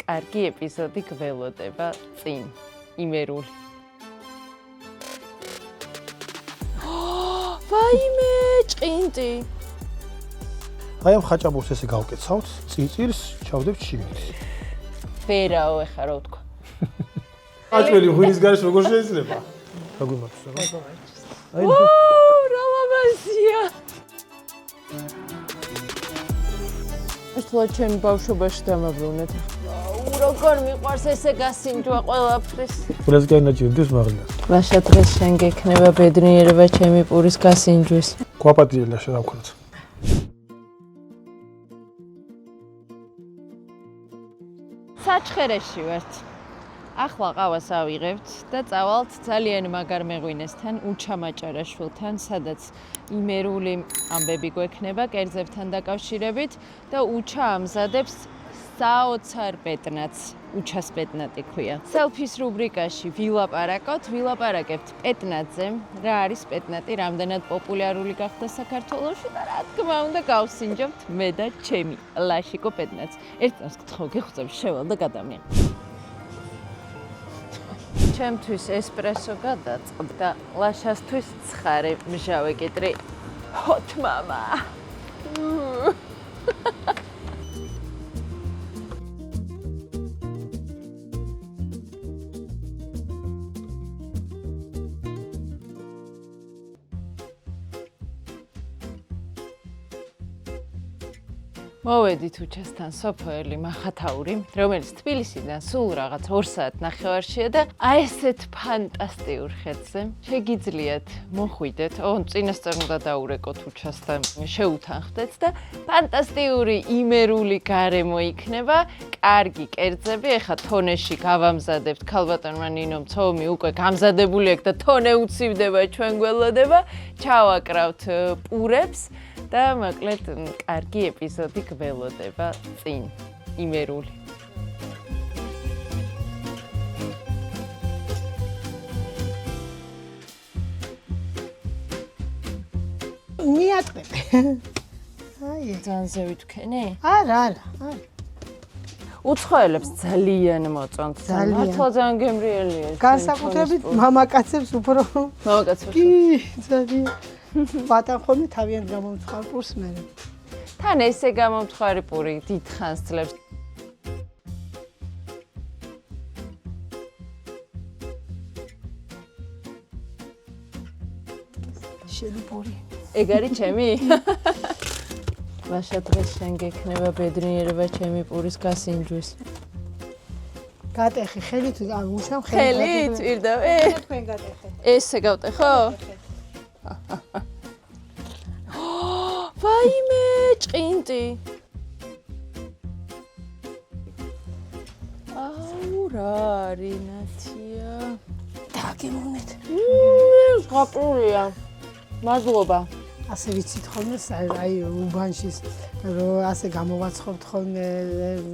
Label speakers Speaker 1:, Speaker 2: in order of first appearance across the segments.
Speaker 1: კარგი ეპიზოდი გველოდება წინ. იმერული. ვაიმე, ჭყინტი.
Speaker 2: აი ამ ხაჭაპურს ესე გავკეცავთ, წიწირს ჩავდებთ შიგნით.
Speaker 1: ვერაო, ეხა რა ვთქვა.
Speaker 2: აჭველი ღვინის გარეშე როგორ შეიძლება? როგორ მაქვს?
Speaker 1: რა ლამაზია. ერთად ჩემი ბავშვობაში დამაბრუნეთ. როგორ მიყვარს ესე გასინჯვა ყველაფრის.
Speaker 2: ფულეს გაინაჭირდეს მაღლას.
Speaker 1: ლაშა დღეს შენ გექნება ბედნიერება ჩემი პურის გასინჯვის.
Speaker 2: გვაპატიე ლაშა დავქროთ.
Speaker 1: საჩხერეში ვართ. ახლა ყავას ავიღებთ და წავალთ ძალიან მაგარ მეღვინესთან, უჩამაჭარაშვილთან, სადაც იმერული ამბები გვექნება კერძებთან დაკავშირებით და უჩა ამზადებს საოცარ პეტნატს, უჩას პეტნატი ქვია. სელფის რუბრიკაში ვილაპარაკებთ პეტნატზე, რა არის პეტნატი, რამდენად პოპულარული გახდა საქართველოში და რა თქმა უნდა გავსინჯებთ მე და ჩემი ლაშიკო პეტნატს. ერთს გთხოვ, გეხუცებ, შევალ და გადამიან. ჩემთვის ესპრესო გადაწყდა, ლაშასთვის ცხარე მჟავე კიტრი. ჰოთ მამა. მოვედით უჩასთან სოფო ელი მახათაური, რომელიც თბილისიდან სულ რაღაც 2 საათ ნახევარშია და აი ესეთ ფანტასტიურ ხედზე შეგიძლიათ მოხვიდეთ. წინასწარ უნდა დაურეკოთ უჩასთან, შეუთანხმდეთ და ფანტასტიკური იმერული გარემო იქნება, კარგი კერძები, ეხა თონეში გავამზადებთ, ქალბატონმა ნინომ ცომი უკვე გამზადებული აქვს და თონე უცივდება ჩვენ გველოდება, ჩავაკრავთ პურებს და მოკლედ კარგი ეპიზოდი გველოდება წინ. იმერული.
Speaker 3: მიატყრე. აი,
Speaker 1: ძალზე ვითქენი?
Speaker 3: არა.
Speaker 1: უცხოელებს ძალიან მოწონთ. მართლა ძალიან გემრიელია.
Speaker 3: განსაკუთრებით მამაკაცებს უფრო.
Speaker 1: მამაკაცებს.
Speaker 3: კი, ძალიან. ბატონ ხომ თავიანთ გამომცხარ პურს მე.
Speaker 1: თან ესე გამომცხარი პური დიდხანს ძლებს.
Speaker 3: შენი პური.
Speaker 1: ეგ არის ჩემი? ლაშა დღეს შენ გექნება ბედნიერება ჩემი პურის გასინჯვის.
Speaker 3: გატეხი ხელით ან უშავ
Speaker 1: ხელით პირდავე?
Speaker 3: თქვენ გატეხე.
Speaker 1: ესე გავტეხო? ვაიმე, ჭყინტი. აუ რა არის ნათია.
Speaker 3: დაგემოვნეთ.
Speaker 1: ზღაპრულია. მადლობა.
Speaker 3: ასე ვიცით ხოლმე აი უბანში რომ ასე გამოვაცხობთ ხოლმე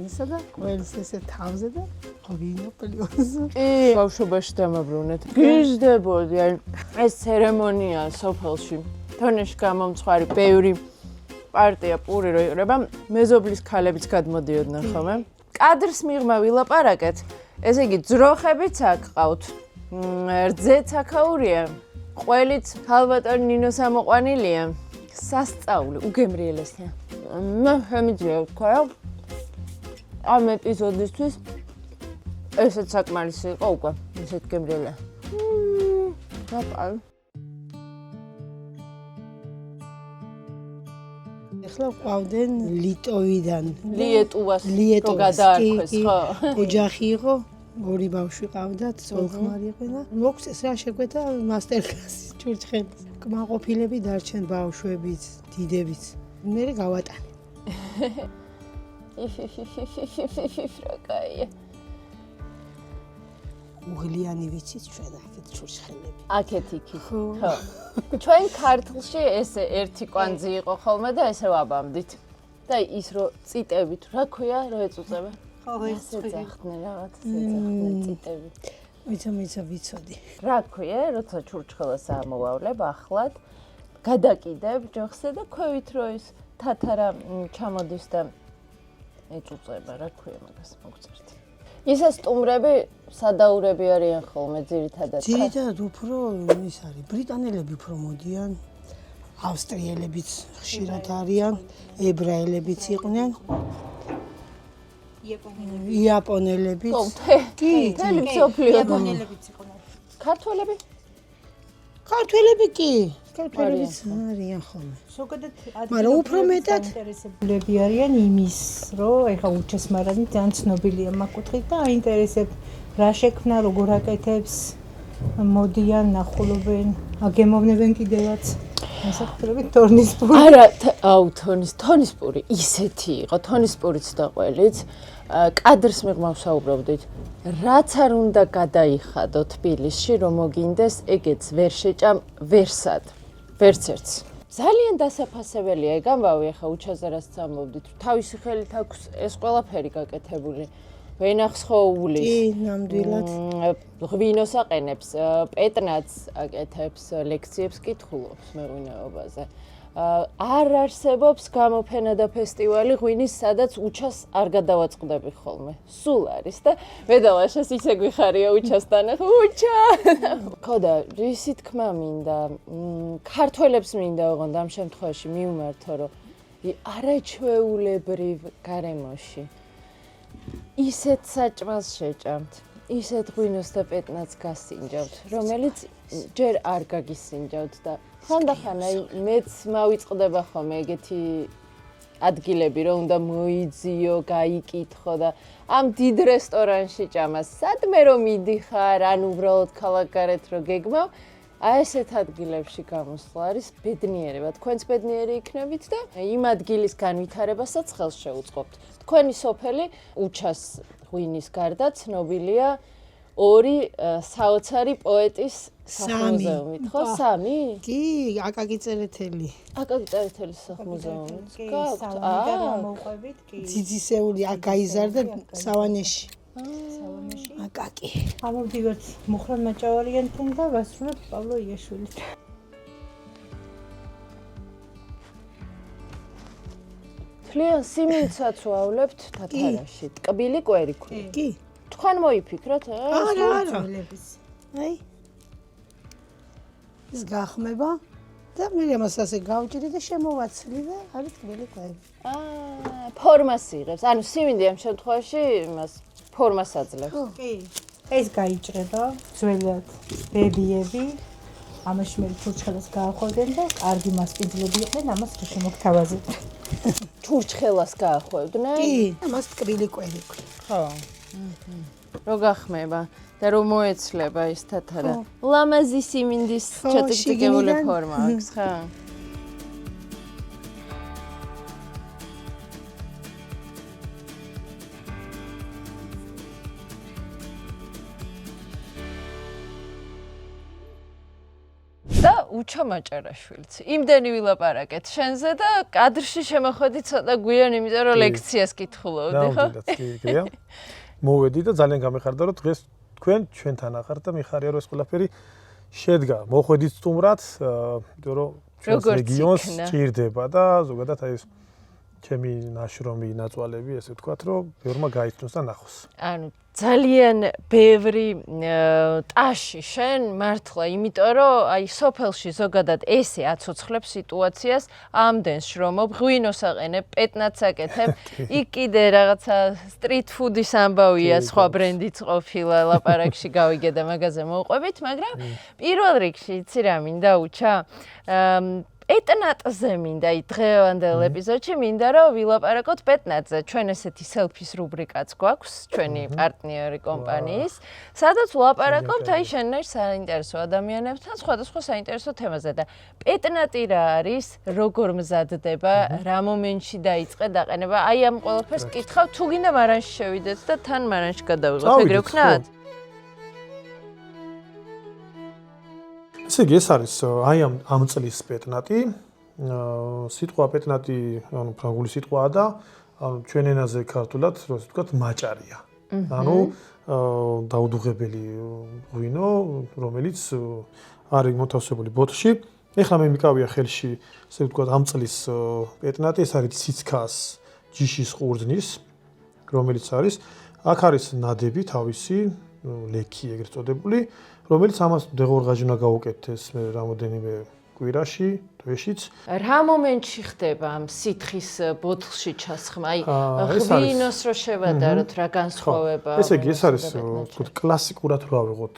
Speaker 3: ისა და ყველს ესე თავზე და ვინოპლიოს.
Speaker 1: კი, ბავშვობაში დამაბრუნეთ. გიზდებოდი, აი ეს ცერემონია სოფელში. თონეში გამომცხარი ბევრი პარტია პური რო იყრება, მეზობლის ქალებიც გადმოდიოდნენ ხოლმე. კადრს მიღმა ვილაპარაკეთ. ესე იგი ძროხებიც აქ ყავთ. რძეც აქაურია. ყველიც ქალბატონ ნინოს ამოყვანილია. სასწაული, უგემრიელესია. მე შემიძლია ვთქვა, რომ ამ ეპიზოდისთვის ესეც საკმარისი იყო უკვე, ესეთ გემრიელია. დაპალ.
Speaker 3: ახლა ყავდნენ ლიტოვიდან.
Speaker 1: ლიეტუვას რო გადაარქვეს, ხო?
Speaker 3: ოჯახი იყო, 2 ბავშვი ყავდათ, ძოლხმარი იყო და მოგვწეს რა შეგვეთა მასტერკლასი ჩურჩხელის. კმაყოფილები დარჩენ ბავშვებიც, დიდებიც. მე გავატანე.
Speaker 1: რა კაია.
Speaker 3: უღლიანი ვიცით ჩვენ აქეთ ჩურჩხელები.
Speaker 1: აქეთ იქით. ხო. ჩვენ ქართლში ესე ერთი კვანძი იყო ხოლმე და ესე ვაბამდით. და ის რო წიტებით, რა ქვია, რო ეწუწება?
Speaker 3: ხო,
Speaker 1: ესე ძახდნენ რაღაცა, ძახდნენ წიტები.
Speaker 3: ვიცოდი.
Speaker 1: რა ქვია, როცა ჩურჩხელას ამოვავლებ ახლად, გადაკიდებ ჯოხზე და ქვევით რო ის თათარა ჩამოდის და ეწუწება, რა ქვია მაგას მოგწერთ. ისე სტუმრები სადაურები არიან ხოლმე ძირითადად.
Speaker 3: ძირითადად უფრო ის არის, ბრიტანელები უფრო მოდიან, ავსტრიელებიც ხშირად არიან, ებრაელებიც იყვნენ. იაპონელებიც. კი,
Speaker 1: თელი მსოფლიო.
Speaker 4: იაპონელებიც იყვნენ.
Speaker 1: ქართველები?
Speaker 3: ქართველები კი, ქართველებიც არიან ხოლმე.
Speaker 4: ზოგადად
Speaker 3: მაგრამ უფრო მეტად
Speaker 4: ინტერესებულები არიან იმის, რომ ეხა უჩესმარანი ძალიან ცნობილია მაგ კუთხით და აინტერესებს რა შექმნა, როგორ აკეთებს, მოდიან, ნახულობენ, აგემოვნებენ კიდევაც. ასაკუთრებით თორნისპური.
Speaker 1: არა, თონისპური ისეთი იყო, თონისპურიც და ყველიც. კადრს მიღმავს საუბრობდით. რაც არ უნდა გადაიხადო თბილისში, რომ მოგინდეს, ეგეც ვერ შეჭამ ვერსად. ვერც ერთს. ძალიან დასაფასებელია ეგ ამბავი, ახლა უჩაზე რაც ამბობდით, თავისი ხელით აქვს ეს ყველაფერი გაკეთებული. ვენახს ხოვულის.
Speaker 3: კი, ნამდვილად.
Speaker 1: ღვინოს აყენებს, პეტნაც აკეთებს, ლექციებს კითხულობს მეღვინეობაზე. არ არსებობს გამოფენა და ფესტივალი ღვინის, სადაც უჩას არ გადავაწყდები ხოლმე. სულ არის და მედალაშას ისე გვიხარია უჩასთან, უჩა. ხო და რისი თქმა მინდა, ქართველებს მინდა ოღონდ ამ შემთხვევაში მივმართო, რომ არაჩვეულებრივ გარემოში ისეთ საჭმელს შეჭამთ, ისეთ ღვინოს და პეტნაც გასინჯავთ, რომელიც ჯერ არ გაგისინჯავთ და ხანდახან აი მეც მავიწყდება ხოლმე ეგეთი ადგილები, რომ უნდა მოიძიო, გაიკითხო და ამ დიდ რესტორანში ჭამას სადმე რომ მიდიხარ, ან უბრალოდ ქალაქგარეთ რო გეგმავ, აი ესეთ ადგილებში გამოსვლა არის ბედნიერება. თქვენც ბედნიერი იქნებით და იმ ადგილის განვითარებასაც ხელს შეუწყობთ. თქვენი სოფელი უჩას ღვინის გარდა ცნობილია ორი საოცარი პოეტის სახლ-მუზეუმით, ხო? 3?
Speaker 3: კი, აკაკი წერეთელი.
Speaker 1: აკაკი წერეთელის სახლ-მუზეუმით. გაქვთ?
Speaker 4: და მომყვებით კი.
Speaker 3: ძიძისეული აქ გაიზარდა სავანეში.
Speaker 4: სავანეში.
Speaker 3: აკაკი.
Speaker 4: ამოვდივართ მუხრან მაჭავარიანთან და ვასრულებთ პავლო იაშვილით.
Speaker 1: თლიან სიმინცაც ვავლებთ თათარაში. ტკბილი კვერი ქვია.
Speaker 3: კი.
Speaker 1: თქვენ მოიფიქროთ,
Speaker 3: არა. აი. ის გახმება და მე ამას ასე გავჭირი და შემოვაცლი და არის ტკბილი კვერი.
Speaker 1: ფორმას იღებს. ანუ სიმინდი ამ შემთხვევაში იმას ფორმას აძლევს.
Speaker 4: კი. ეს გაიჭრება ძველად ბებიები ამაში მე ჩურჩხელას გაახვევდნენ და კარგი მასპინძლები იყვნენ, ამას რო შემოგთავაზებთ.
Speaker 1: ჩურჩხელას გაახვევდნენ?
Speaker 3: კი, ამას ტკბილი კვერი ქვია.
Speaker 1: ხო. რო გახმება და რო მოეცლება ის თათარა. ლამაზი სიმინდის ჩატიკტიკებული ფორმა აქვს, ხო? და უჩა მაჭარაშვილიც. იმდენი ვილაპარაკეთ შენზე და კადრში შემოხვედი ცოტა გვიან, იმიტომ რომ ლექციას კითხულობდი, ხო?
Speaker 2: კი. მოვედი და ძალიან გამეხარდა, რომ დღეს თქვენ ჩვენთან ახართ და მიხარია, რომ ეს ყველაფერი შედგა. მოხვედით სტუმრად, იმიტომ რომ ჩვენს რეგიონს ჭირდება და ზოგადად აი ეს ჩემი ნაშრომი ნაწვალები, ესე ვთქვათ, რომ ბევრმა გაიცნოს და ნახოს.
Speaker 1: ანუ ძალიან ბევრი ტაში შენ მართლა, იმიტომ რომ აი სოფელში ზოგადად ესე აცოცხლებს სიტუაციას, ამდენს შრომობ, ღვინოს აყენებ, პეტნაც აკეთებ, იქ კიდე რაღაცა სტრიტ ფუდის ამბავია, სხვა ბრენდიც ყოფილა, ლაპარაკში გავიგე და მაგაზე მოვყვებით, მაგრამ პირველ რიგში იცი რა მინდა უჩა? პეტნატზე მინდა დღევანდელ ეპიზოდში მინდა რომ ვილაპარაკოთ პეტნატზე. ჩვენ ესეთი სელფის რუბრიკაც გვაქვს, ჩვენი პარტნიორი კომპანიის, სადაც ვლაპარაკობთ აი შენნაირ საინტერესო ადამიანებთან სხვადასხვა საინტერესო თემაზე და პეტნატი რა არის, როგორ მზადდება, რა მომენტში დაიწყე დაყენება. აი ამ ყველაფერს კითხავ, თუ გინდა მარანში შევიდეთ და თან მარანში გადავიღოთ, ეგრე ვქნათ?
Speaker 2: ესე იგი ეს არის აი ამ წლის პეტნატი. სიტყვა პეტნატი, ანუ ფრანგული სიტყვაა და ანუ ჩვენ ენაზე ქართულად, როცა ვთქვათ, მაჭარია. ანუ დაუდუღებელი ღვინო, რომელიც არის მოთავსებული ბოთლში. ეხლა მე მიკავია ხელში, ესე ვთქვათ, ამ წლის პეტნატი, ეს არის ციცქას ჯიშის ყურძნის, რომელიც არის აქ არის ნადები თავისი, ლექი ეგრეთ წოდებული, რომელიც ამას დეღორღაჟი უნდა გაუკეთდეს მე რამოდენიმე კვირაში, თვეშიც.
Speaker 1: რა მომენტში ხდება ამ სითხის ბოთლში ჩასხმა? აი, ღვინოს რო შევადაროთ, რა განსხვავება?
Speaker 2: ესე იგი, ეს არის ვთქვით კლასიკურად რო ავიღოთ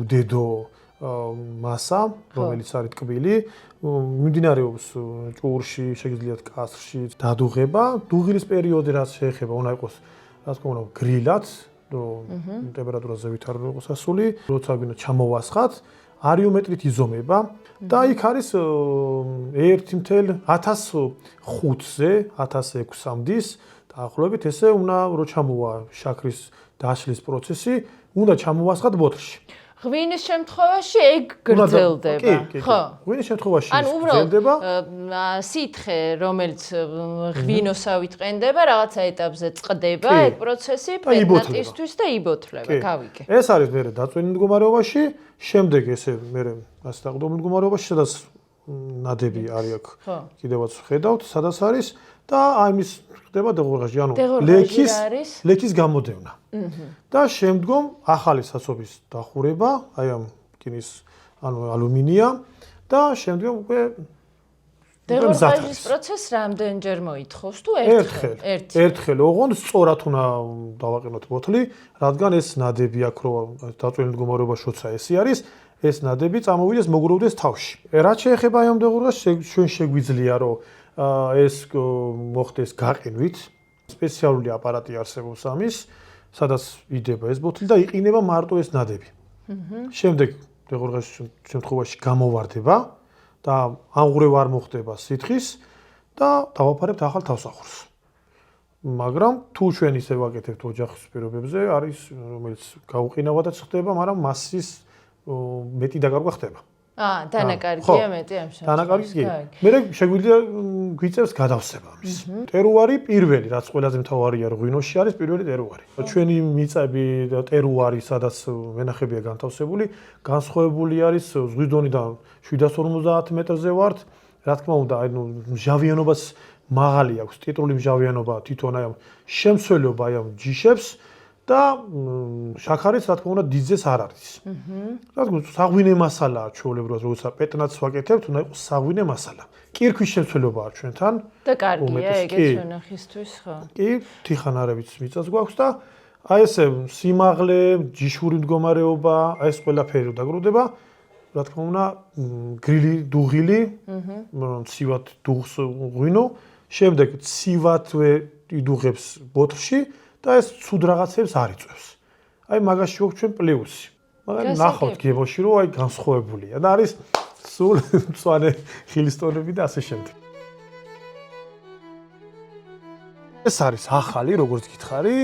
Speaker 2: უდედო მასა, რომელიც არის ტკბილი, მიმდინარეობს ჭურში, შეგიძლიათ კასრში დადუღება, დუღილის პერიოდი რაც შეეხება, უნდა იყოს რა თქმა უნდა გრილად, რომ ტემპერატურაზე ვითარ იყოს ასული, როცა გვინდა ჩამოვასხათ, არიომეტრით იზომება და იქ არის 1.1005-ზე 1006-მდის დაახლოებით ესე უნდა რო ჩამოვა შაქრის დაშლის პროცესი, უნდა ჩამოვასხათ ბოთლში.
Speaker 1: ღვინის შემთხვევაში ეგ გრძელდება, ხო?
Speaker 2: ღვინის შემთხვევაში
Speaker 1: ანუ
Speaker 2: გრძელდება.
Speaker 1: სითხე, რომელიც ღვინოსავით ყენდება, რაღაცა ეტაპზე წყდება ეგ პროცესი პეტნატისთვის და იბოთლება, გავიგე.
Speaker 2: ეს არის მე დაწვენილ მდგომარეობაში, შემდეგ ესე მე ასე დაყრდნობილ მდგომარეობაში, სადაც ნადები არის აქ. კიდევაც ხედავთ, სადაც არის და აი მის ხდება დეღორღაჟი, ანუ ლექის გამოდევნა. და შემდგომ ახალი საცობის დახურება, აი ამ რკინის ანუ ალუმინია და შემდგომ უკვე
Speaker 1: დეღორღაჟის პროცესს რამდენჯერ მოითხოვს თუ
Speaker 2: ერთხელ ოღონდ სწორად უნდა დავაყენოთ ბოთლი, რადგან ეს ნადები აქ რო დაწვენილ მდგომარეობაში როცა ესი არის, ეს ნადები წამოვიდეს მოგროვდეს თავში. რაც შეეხება აი ამ დეღორღაჟს, ჩვენ შეგვიძლია რომ ეს მოხდეს გაყინვით, სპეციალური აპარატი არსებობს ამის, სადაც იდება ეს ბოთლი და იყინება მარტო ეს ნადები. შემდეგ დეღორღაჟის შემთხვევაში გამოვარდება და აღურევ არ მოხდება სითხის და დავაფარებთ ახალ თავსახურს. მაგრამ თუ ჩვენ ისე ვაკეთებთ ოჯახის პირობებზე, არის რომელიც გაუყინავადაც ხდება, მაგრამ მასის მეტი დაკარგვა ხდება.
Speaker 1: დანაკარგია მეტი ამ შემთხვევაში.
Speaker 2: დანაკარგი. მე შეგვიძლია გვიწევს გადავსება ამის. ტერუარი პირველი, რაც ყველაზე მთავარია ღვინოში არის პირველი ტერუარი. ჩვენი მიწები და ტერუარი, სადაც ვენახებია განთავსებული, განსხვავებული არის ზღვის დონიდან 750 მეტრზე ვართ. რა თქმა უნდა, აი მჟავიანობას მაღალი აქვს, ტიტრული მჟავიანობა თვითონ აი ამ შემცველობა აი ამ ჯიშებს და შაქარიც რა თქმა უნდა დიზეს არ არის. რა თქმა უნდა, საღვინე მასალაა ჩვეულებრივად, როცა პეტნატს ვაკეთებთ, უნდა იყოს საღვინე მასალა. კირქვის შემცველობაა ჩვენთან.
Speaker 1: და კარგია ეგეც ჩვენახისთვის, ხო?
Speaker 2: კი, თიხანარევიც მიწას გვაქვს და აი ესე სიმაღლე, ჯიშური მდგომარეობა, აი ეს ყველაფერი დაგროვდება. რა თქმა უნდა, გრილი, დუღილი, ცივად დუღს ღვინო, შემდეგ ცივადვე იდუღებს ბოთლში და ეს ცუდ რაღაცებს არ იწვევს. აი მაგაში გვაქვს ჩვენ პლუსი. მაგრამ ნახავთ გემოში რომ აი განსხვავებულია და არის სულ მწვანე ხილისტონები და ასე შემდეგ. ეს არის ახალი, როგორც გითხარი,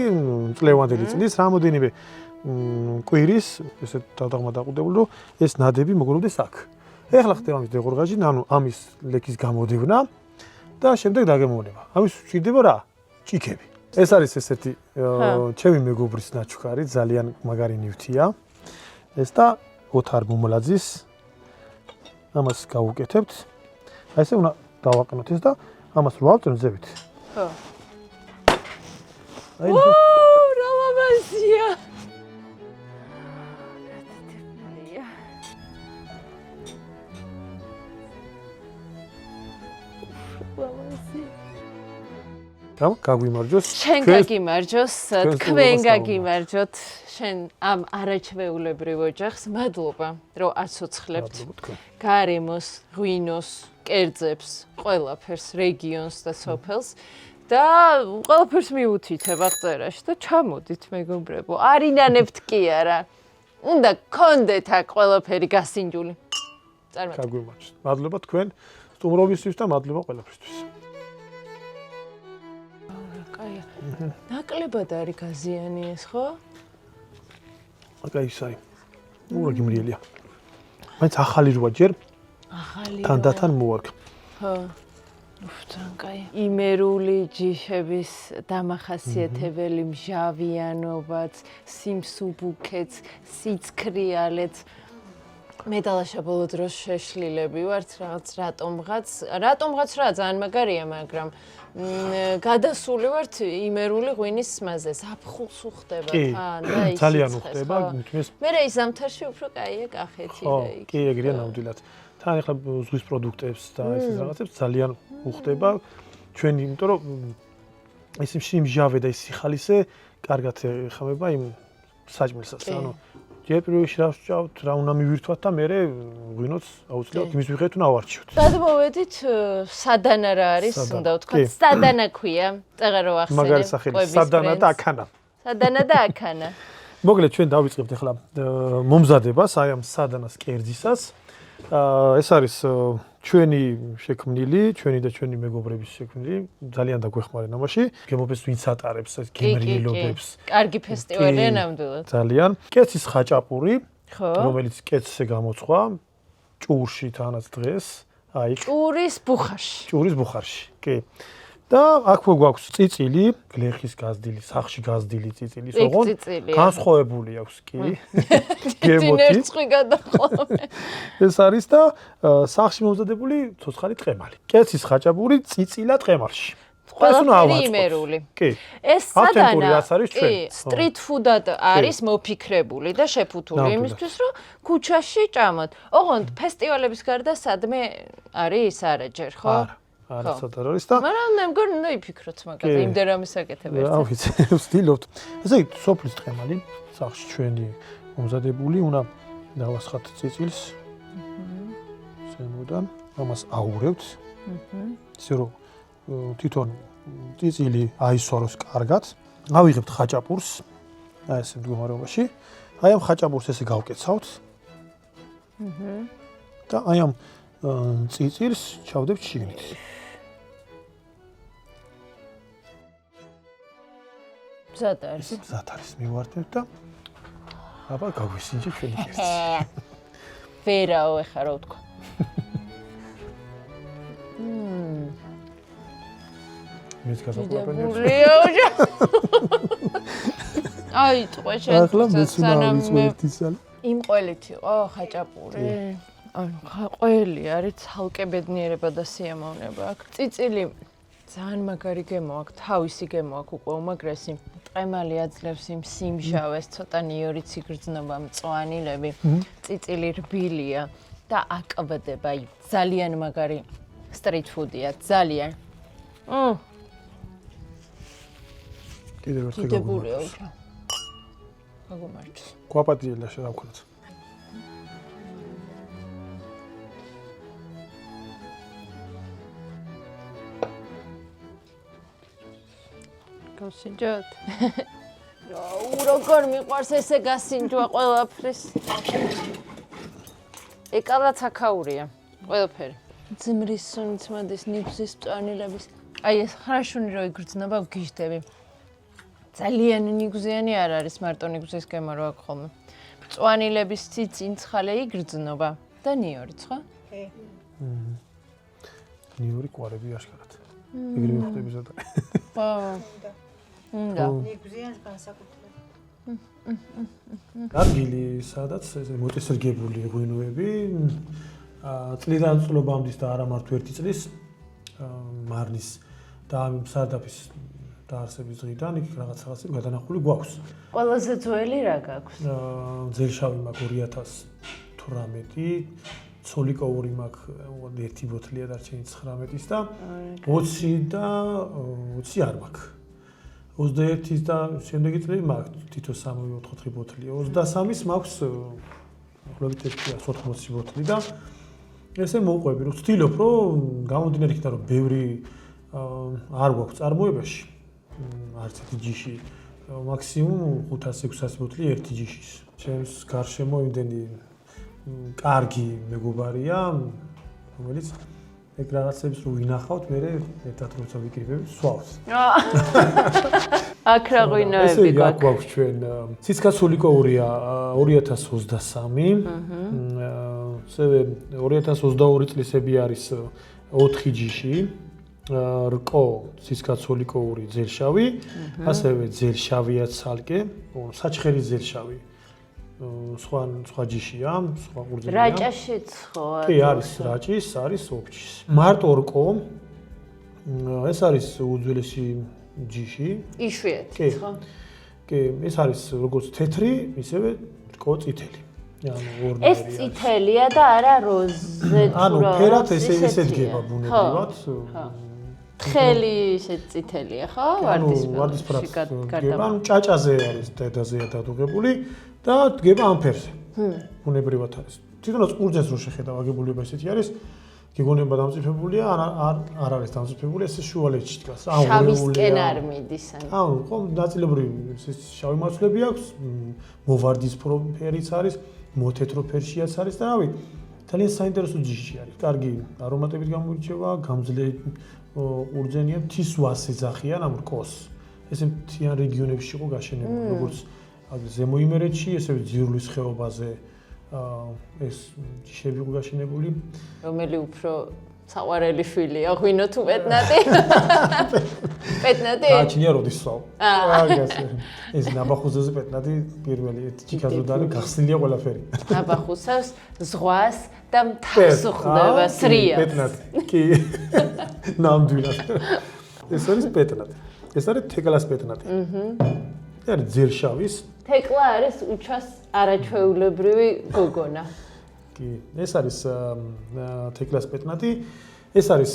Speaker 2: წლევანდელი წლის რამოდენიმე კვირის, ესე დაღმადაკუდებული, რომ ეს ნადები მოგროვდეს აქ. ეხლა ხდება ამის დეღორღაჟი, ანუ ამის ლექის გამოდევნა და შემდეგ დაგემოვნება. ამის ჭირდება რა? ჭიქები. ეს არის ესეთი ჩემი მეგობრის ნაჩუქარი, ძალიან მაგარი ნივთია. ეს და ოთარ ბუმლაძის ამას გავუკეთებთ. აი ესე უნდა დავაყენოთ ეს და ამას რო ავწევთ ზევით.
Speaker 1: ხო. ო, რა ლამაზია.
Speaker 2: გაგვიმარჯოს.
Speaker 1: შენ გაგიმარჯოს, თქვენ გაგიმარჯოთ. შენ ამ არაჩვეულებრივ ოჯახს მადლობა, რომ აცოცხლებთ გარემოს, ღვინოს, კერძებს, ყველაფერს, რეგიონს და სოფელს და ყველაფერს მიუთითებ აღწერაში და ჩამოდით მეგობრებო. არინანებთ კი არა. უნდა გქონდეთ აქ ყველაფერი გასინჯული.
Speaker 2: გაგვიმარჯოს. მადლობა თქვენ სტუმრობისთვის და მადლობა ყველაფრისთვის.
Speaker 1: ნაკლებად არის გაზიანი ეს, ხო?
Speaker 2: აკაი ისაი. ურა გიმრიელია. მაინც ახალი როა ჯერ.
Speaker 1: ახალი.
Speaker 2: თანდათან მოვარქ.
Speaker 1: ხო. თან კაი. იმერული ჯიშების დამახასიათებელი მჟავიანობაც, სიმსუბუქეც, სიცქრიალეც. მე დალაშა ბოლო დროს შეშლილები ვართ რატომღაც რა ძალიან მაგარია, მაგრამ გადასული ვართ იმერული ღვინის სმაზე, ზაფხულს უხდება თან და ის
Speaker 2: ძალიან უხდება, მithmes
Speaker 1: მე რა ის ზამთარში უფრო კაია კახეთი და იქ.
Speaker 2: კი, ეგრეა ნამდვილად. თან ახლა ზღვის პროდუქტებს და ესეთ რაღაცებს ძალიან უხდება ჩვენი, იმიტომ რომ ის მჟავე და ის სიხალისე კარგად ეხმება იმ საჭმელსაც, ანუ ჯერ პირველში რა ვსჭავთ, რა უნდა მივირთვათ და მე ღვინოც აუცილებლად იმის მიხედვით უნდა ავარჩიოთ.
Speaker 1: გადმოვედით სადანა რა არის, უნდა ვთქვათ, სადანა ქვია, წაღერო ახსენე.
Speaker 2: მაგარი სახელი, სადანა და აქანა.
Speaker 1: სადანა და აქანა.
Speaker 2: მოგლედ ჩვენ დავიწყებთ ახლა მომზადებას, აი ამ სადანას კერძისას. ეს არის ჩვენი შექმნილი, ჩვენი და ჩვენი მეგობრების შექმნილი, ძალიან დაგვეხმარენ ამაში. გემობებს ვინც ატარებს, გემრიელობებს.
Speaker 1: კარგი ფესტივალია ნამდვილად.
Speaker 2: ძალიან. კეცის ხაჭაპური,
Speaker 1: ხო.
Speaker 2: რომელიც კეცზე გამოცხვა ჭურში თანაც დღეს, აი
Speaker 1: ჭურის ბუხარში.
Speaker 2: ჭურის ბუხარში. კი. და აქვე გვაქვს წიწილი, გლეხის გაზდილი, სახში გაზდილი წიწილი, ოღონდ განსხვავებული აქვს კი. გემოთი.
Speaker 1: წინერწყვი გადახოვე.
Speaker 2: ეს არის და სახში მომზადებული ცოცხალი ტყემალი. კეცის ხაჭაპური წიწილა ტყემალში.
Speaker 1: ყველაფერი იმერული.
Speaker 2: კი.
Speaker 1: ეს სადანა
Speaker 2: რაც არის ჩვენ.
Speaker 1: კი, სტრიტ ფუდად არის მოფიქრებული და შეფუთული იმისთვის, რომ ქუჩაში ჭამოთ. ოღონდ ფესტივალების გარდა სადმე არის არაჯერ, ხო?
Speaker 2: არა, საერთოდ არის და
Speaker 1: მაგრამ მე მგონი უნდა იფიქროთ მაგაზე, იმდენ რამეს აკეთებ ერთად.
Speaker 2: რა ვიცი, ვცდილობთ. ესე იგი, სოფლის ტყემალი, სახში ჩვენი მომზადებული, უნდა დავასხათ წიწილს. ზემოდან, ამას აურევთ. ისე რომ თვითონ წიწილი აისვაროს კარგად. ავიღებთ ხაჭაპურს, აი ესე მდგომარეობაში. აი ამ ხაჭაპურს ესე გავკეცავთ. და აი ამ წიწილს ჩავდებთ შიგნით.
Speaker 1: მზად არის.
Speaker 2: მზად არის, მივარდნებთ და აბა გაგვისინჯე ჩვენი კერძი.
Speaker 1: ვერაო ეხა რა ვთქვა.
Speaker 2: მეც გასაკვირველია.
Speaker 1: აი, ტყვე შენ.
Speaker 2: ახლა მეც უნდა ვიწვევთისალ.
Speaker 1: იმ ყველით იყო ხაჭაპური. ანუ ყველი არის ცალკე ბედნიერება და სიამოვნება აქვს. წიწილი ძალიან მაგარი გემო აქვს, თავისი გემო აქვს უკვე უმაგრესი. ტყემალი აძლევს იმ სიმჟავეს, ცოტა ნიორიც იგრძნობა, მწვანილები. წიწილი რბილია და აკვდება, აი ძალიან მაგარი სტრიტ ფუდია, ძალიან.
Speaker 2: კიდევ ერთხელ
Speaker 1: დიდებულია უფრო. გაგუმარჯოს.
Speaker 2: გვაპატიელა შევავქოთ.
Speaker 1: გავსინჯოთ. როგორ მიყვარს ესე გასინჯვა ყველაფრის. ეკალაც აქაურია ყველაფერი. ძმრის სუნიც მოდის ნიბზის მწვანილების. აი ეს ხრაშუნი რო იგრძნობა ვგიჟდები. ძალიან ნიგზიანი არ არის მარტო ნიგზის გემო რო აქვს ხოლმე. მწვანილების ციცინცხალე იგრძნობა და ნიორიც ხო?
Speaker 4: კი.
Speaker 2: ნიორი კვარები აშკარად. ეგრევე ხდები ზადა.
Speaker 1: ხო. უნდა.
Speaker 4: ნიგზიანს განსაკუთრებით.
Speaker 2: კარგილი, სადაც ესე მოტესერგებული ღვინოები, წლიდან წლობამდის და არა მარტო ერთი წლის მარნის და სარდაფის დაარსების დღიდან იქ რაღაცები გადანახული გვაქვს.
Speaker 1: ყველაზე ძველი რა გაქვს?
Speaker 2: ძელშავი მაქვს 2018, ცოლიკოვური მაქვს ერთი ბოთლია დარჩენილი 19-ის და 20 და 20 არ მაქვს. 21-ის და შემდეგი წლები მაქვს თითო 3-4 ბოთლია. 23-ის მაქვს უბრალოდ 180 ბოთლი და ესე მოვყვები, რომ ვცდილობ, რომ გამომდინარე იქიდან, რომ ბევრი არ გვაქვს წარმოებაში, არც ერთი ჯიში, მაქსიმუმ 500-600 ბოთლი ერთი ჯიშის. ჩემს გარშემო იმდენი კარგი მეგობარია, რომელიც ეგ რაღაცებს რო ვინახავთ, მე ერთად როცა ვიკრიბებ, სვავს.
Speaker 1: აქ რა ღვინოები
Speaker 2: გვაქვს? გვაქვს ჩვენ ციცკაცულიკოურია 2023. ასევე 2022 წლისები არის 4 ჯიში. რკო ციცკაცულიკოური ძელშავი, ასევე ძელშავია ცალკე, საჩხერი ძელშავი სხვა ჯიშია, სხვა ყურძენია.
Speaker 1: რაჭაშიც ხო?
Speaker 2: კი, არის რაჭის, არის ოფჩის. მარტო ორკო ეს არის უძველესი ჯიში.
Speaker 1: იშვიათი ხო?
Speaker 2: კი, ეს არის როგორც თეთრი, ისევე რკო წითელი.
Speaker 1: ეს წითელია და არა როზე თუ რა.
Speaker 2: ანუ ფერად ესე დგება ბუნებრივად.
Speaker 1: თხელი ისე წითელია ხო?
Speaker 2: ვარდისფრად დგება, ანუ ჭაჭაზე არის დედაზეა დადუღებული და დგება ამ ფერზე. ბუნებრივად არის. თვითონაც ყურძენს რო შეხედავ აგებულება ესეთი არის. გიგონება დამწიფებულია, არ არის დამწიფებული, ესე შუალედში დგას.
Speaker 1: შავისკენ არ მიდის ან.
Speaker 2: ანუ ხო, ნაწილობრივ შავი მარცვლები აქვს, მოვარდისფრო ფერიც არის, მოთეთრო ფერშიაც არის და რავი, ძალიან საინტერესო ჯიში არის. კარგი არომატებით გამოირჩევა, გამძლე ყურძენია, მთის ვას ეძახიან ამ რკოს. ესე მთიან რეგიონებში იყო გაშენებული, როგორც ზემო იმერეთში, ესევე ძირულის ხეობაზე ეს ჯიშები იყო გაშენებული.
Speaker 1: რომელი უფრო საყვარელი შვილია, ღვინო თუ პეტნატი? პეტნატი?
Speaker 2: გააჩნია როდის სვავ. ეს ნაბახუზზე პეტნატი პირველი ჩიქაზოდარი გახსნილია ყველაფერი.
Speaker 1: ნაბახუსავს ზღვას და მთას უხდება სრიალს.
Speaker 2: პეტნატი. კი. ნამდვილად. ეს არის პეტნატი. ეს არის თეკლას პეტნატი. ეს არის ძირშავის.
Speaker 1: თეკლა არის უჩას არაჩვეულებრივი გოგონა.
Speaker 2: კი, ეს არის თეკლას პეტნატი. ეს არის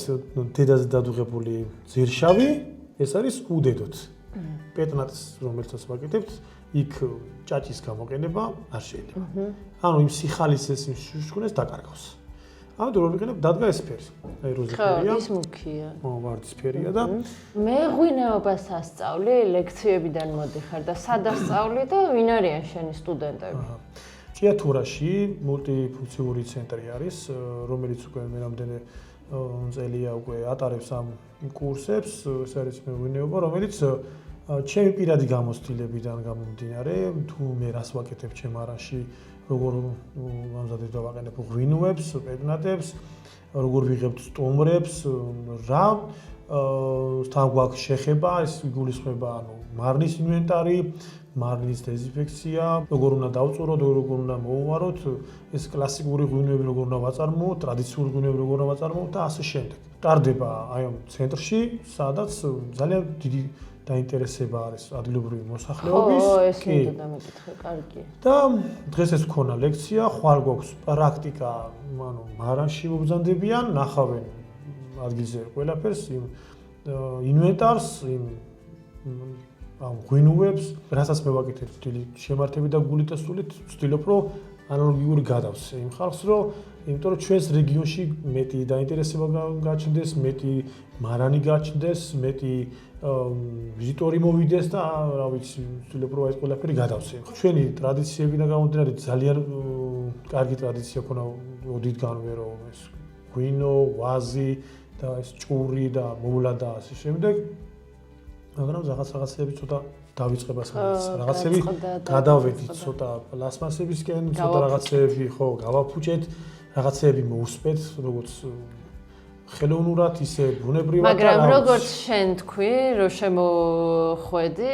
Speaker 2: დედაზე დადუღებული ძირშავი, ეს არის უდედოთ. პეტნატს, რომელსაც ვაკეთებთ, იქ ჭაჭის გამოყენება არ შეიძლება. ანუ იმ სიხალისეს, იმ შუშქუნეს დაკარგავს. ამიტომ რომ ვიყენებ, დადგა ეს ფერი. აი როზი ფერია.
Speaker 1: ის მუქია.
Speaker 2: ვარდისფერია და
Speaker 1: მე ღვინეობას ასწავლი, ლექციებიდან მოდიხარ და სად ასწავლი და ვინ არიან შენი სტუდენტები?
Speaker 2: ჭიათურაში მულტიფუნქციური ცენტრი არის, რომელიც უკვე მე რამდენი წელია უკვე ატარებს ამ კურსებს, ეს არის მეღვინეობა, რომელიც ჩემი პირადი გამოცდილებიდან გამომდინარე, თუ მე რას ვაკეთებ ჩემ არაში, როგორ გამზადებ და ვაყენებ ღვინოებს, პეტნატებს, როგორ ვიღებთ სტუმრებს, რა თან გვაქვს შეხება, ეს იგულისხმება, ანუ მარნის ინვენტარი, მარნის დეზინფექცია, როგორ უნდა დავწუროთ, როგორ უნდა მოუვაროთ, ეს კლასიკური ღვინოები როგორ უნდა ვაწარმოოთ, ტრადიციული ღვინოები როგორ უნდა ვაწარმოოთ და ასე შემდეგ. ტარდება აი ამ ცენტრში, სადაც ძალიან დიდი დაინტერესება არის ადგილობრივი მოსახლეობის.
Speaker 1: ხო, ეს მინდა დამეკითხე, კარგი.
Speaker 2: და დღეს ეს მქონა ლექცია, ხვალ გვაქვს პრაქტიკა, ანუ მარანში მობრძანდებიან, ნახავენ ადგილზე ყველაფერს, იმ ინვენტარს, იმ ამ ღვინოებს, რასაც მე ვაკეთებ თითქმის შემართებით და გულით და სულით, ვცდილობ რომ ანალოგიური გადავსე იმ ხალხს, რომ იმიტომ რომ ჩვენს რეგიონში მეტი დაინტერესება გაჩნდეს, მეტი მარანი გაჩნდეს, მეტი ვიზიტორი მოვიდეს და რა ვიცი, ვცდილობ რომ ეს ყველაფერი გადავსე. ჩვენი ტრადიციებიდან გამომდინარე ძალიან კარგი ტრადიცია ქონა ოდითგანვე რომ ეს ღვინო, ვაზი და ეს ჭური და მოვლა და ასე შემდეგ. მაგრამ რაღაცები ცოტა დავიწყებას მოიწყეს. რაღაცები გადავედით ცოტა პლასმასებისკენ, ცოტა რაღაცები ხო გავაფუჭეთ, რაღაცები მოусპეთ, როგორც ხელოვნურად, ისე ბუნებრივად.
Speaker 1: მაგრამ როგორც შენ თქვი, რომ შემოხვედი,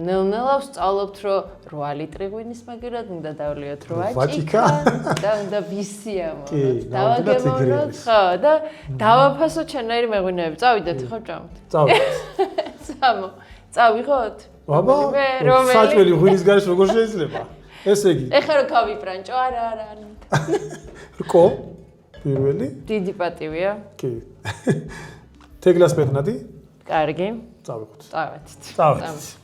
Speaker 1: ნელ-ნელა ვსწავლობთ, რომ 8 ლიტრი ღვინის მაგერად უნდა დავლიოთ 8 ჭიქა და უნდა ვისიამოვნოთ. დავაგემოვნოთ, ხო, და დავაფასოთ შენაირი მეღვინეები. წავიდეთ ხო ჭამთ?
Speaker 2: წავიდეთ.
Speaker 1: წავიღოთ?
Speaker 2: აბა, საჭმელი ღვინის გარეშე როგორ შეიძლება? ესე იგი.
Speaker 1: ეხლა რომ გავიბრანჭო, არა.
Speaker 2: რკო? პირველი?
Speaker 1: დიდი პატივია.
Speaker 2: კი. თეკლას პეტნატი?
Speaker 1: კარგი.
Speaker 2: წავიღოთ.
Speaker 1: წავედით.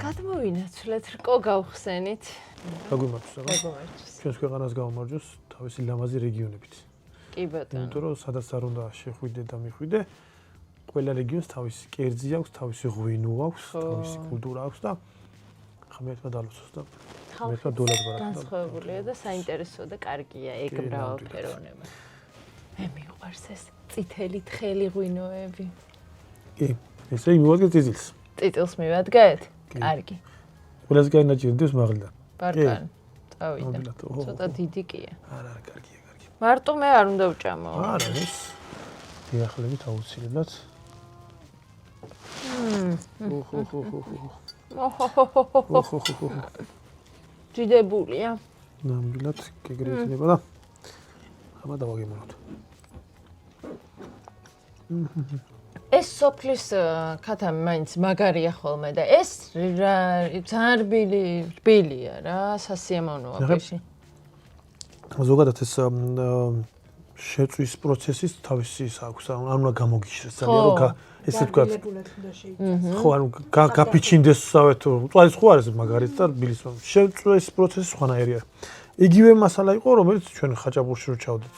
Speaker 1: გადმოვინაცვლეთ, რკო გავხსენით.
Speaker 2: გაგვიმარჯოს აბა. ჩვენს ქვეყანას გამარჯოს თავისი ლამაზი რეგიონებით.
Speaker 1: კი ბატონო.
Speaker 2: იმიტომ რომ სადაც არ უნდა შეხვიდე და მიხვიდე, ყველა რეგიონს თავისი კერძი აქვს, თავისი ღვინო აქვს, თავისი კულტურა აქვს და ხა მე ერთმა დალოცოს და
Speaker 1: ხალხი
Speaker 2: ერთმა დოლად ვარ.
Speaker 1: განსხვავებულია და საინტერესოა და კარგია ეგ
Speaker 2: კი,
Speaker 1: მრავალფეროვნება. მე მიყვარს ეს წითელი თხელი ღვინოები.
Speaker 2: კი, ესე იმოვადგეთ წიწილს.
Speaker 1: წიწილს მივადგეთ? კარგი.
Speaker 2: ყველაზე კაი ნაჭირდებს მაღლიდან.
Speaker 1: ბარკანი. წავიდა.
Speaker 2: მობილად, ოჰო.
Speaker 1: ცოტა დიდი კია.
Speaker 2: არა, კარგია, კარგი.
Speaker 1: მარტო მე არ უნდა ვჭამო.
Speaker 2: არა, ეს დიახლებით აუცილებლად.
Speaker 1: ჯიდებულია.
Speaker 2: ნამდვილად გეგრეცნება და აბა დავაგემოვნოთ.
Speaker 1: ეს სოფლის ქათამი მაინც მაგარია ხოლმე და ეს ძალიან რბილია რა, სასიამოვნოა ფეში.
Speaker 2: ზოგადად ეს შეწვის პროცესის თავისი ის აქვს, ანუ უნდა გამოგიშრეს ძალიან რომ ესე ვთქვათ. ხო, ანუ გაფიჩინდესავეთ, უწვალის ხო არის მაგარიც და რბილის შეწვის პროცესი სხვანაირია. იგივე მასალა იყო, რომელიც ჩვენ ხაჭაპურში რო ჩავდით.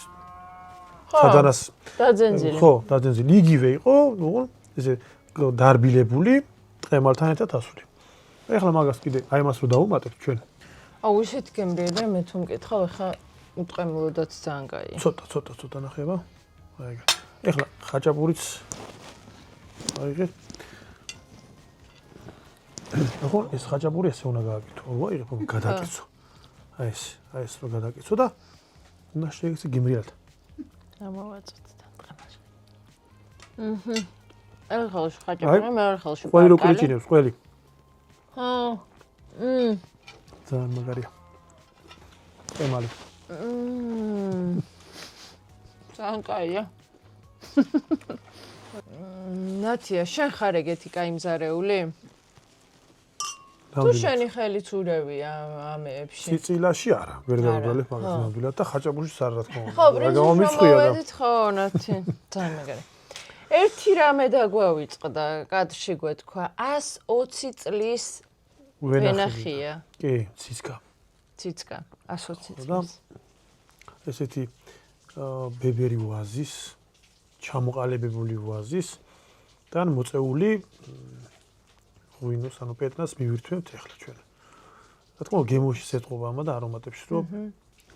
Speaker 2: სადანას
Speaker 1: დაძენძილი.
Speaker 2: ხო, დაძენძილი. იგივე იყო, ნუ ესე დარბილებული ყემალთან ერთად ასული. ეხლა მაგას კიდე აი მას რო დავუმატებთ ჩვენ.
Speaker 1: აუ ისეთ გემრიელი მე თუ მკითხავ, ეხლა უტყემლოდაც ძალიან კაია.
Speaker 2: ცოტა ნახება. აი ეგ. ეხლა ხაჭაპურიც აი ეგ. ხო, ეს ხაჭაპური ესე უნდა გააკეთო. ვაიღებ, გადაკეთო. აი ეს რო გადაკეთო და უნდა შეიქცე გემრიელად.
Speaker 1: ამოვაწოთ და დღემაში. ერთ ხელში ხაჭაპური, მეორე ხელში
Speaker 2: ყველი რო
Speaker 1: ბარკალი.
Speaker 2: კრიჭინებს, ყველი.
Speaker 1: ხო.
Speaker 2: ძალიან მაგარია. ყემალი.
Speaker 1: ძალიან კაია. ნათია, შენ ხარ ეგეთი კაი მზარეული? თუ შენი ხელიც ურევია ამეებში.
Speaker 2: სიცილაში არა, ვერ გავუბრალებ მაგას ნამდვილად და ხაჭაპურში არ რა თქმა უნდა.
Speaker 1: ხო, პრინციპი ხო, ნათი. ძალიან მაგარი. ერთი რამე დაგვავიწყდა, კადრში გვეთქვა 120 წლის ვენახია.
Speaker 2: კი, ციცკა.
Speaker 1: ციცკა, 120
Speaker 2: და
Speaker 1: წლის.
Speaker 2: ესეთი ბებერი ვაზის, ჩამოყალიბებული ვაზის და მოწეული ღვინოს, ანუ პეტნას მივირთვებთ ახლა ჩვენ. რა თქმა უნდა, გემოში ზეთყობა ამა და არომატებში, რომ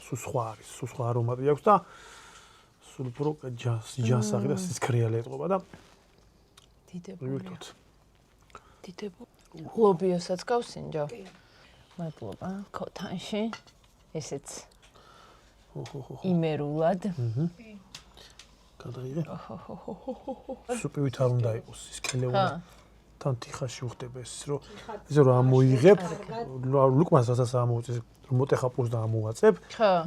Speaker 2: სულ სხვა არის, სულ სხვა არომატი აქვს და სულ უფრო ჯანსაღი და სისქრიალი ეტყობა და
Speaker 1: დიდებული. ლობიოსაც გავსინჯო. მადლობა, ქოთანში. ესეც იმერულად.
Speaker 2: გადაიღე. სუპივით არ უნდა იყოს, სისქელეულა. თან თიხაში უხდება ეს რომ ესე რომ ამოიღებ, ლუკმას რასაც ამოუწეს, რომ მოტეხაპურს და ამოვაწებ,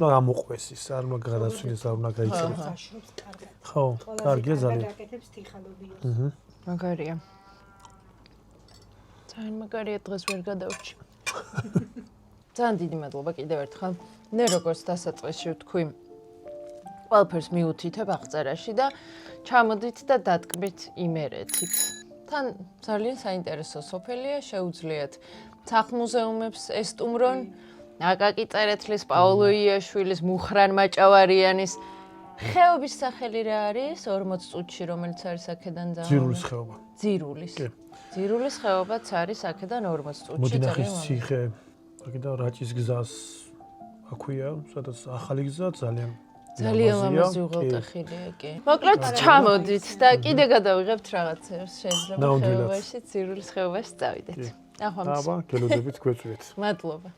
Speaker 2: და ამოყვეს ის, არ უნდა გადაცვლეს, არ უნდა გაიწელოს. ხო, კარგია ძალიან.
Speaker 4: აკეთებს თიხალობიოს.
Speaker 1: მაგარია. ძალიან მაგარია, დღეს ვერ გადავრჩი. ძალიან დიდი მადლობა კიდევ ერთხელ. მე როგორც დასაწყისში ვთქვი, ყველაფერს მიუთითებ აღწერაში და ჩამოდით და დატკბით იმერეთით. თან ძალიან საინტერესო სოფელია, შეუძლიათ სახლ-მუზეუმებს ესტუმრონ, აკაკი წერეთლის, პაოლო იაშვილის, მუხრან მაჭავარიანის ხეობის სახელი რა არის 40 წუთში, რომელიც არის აქედან ძალიან
Speaker 2: ძირულის ხეობა.
Speaker 1: ძირულის. ძირულის ხეობაც არის აქედან 40 წუთში.
Speaker 2: მოდინახის ციხე, აქედან რაჭის გზას აქვია, სადაც ახალი გზა ძალიან
Speaker 1: ლამაზი უღელტეხილია, კი. მოკლედ ჩამოდით და კიდე გადავიღებთ რაღაცებს, შეიძლება ხეობაში, ძირულის ხეობაში წავიდეთ. ახვამის.
Speaker 2: აბა, გელოდებით გვეწვით.
Speaker 1: მადლობა.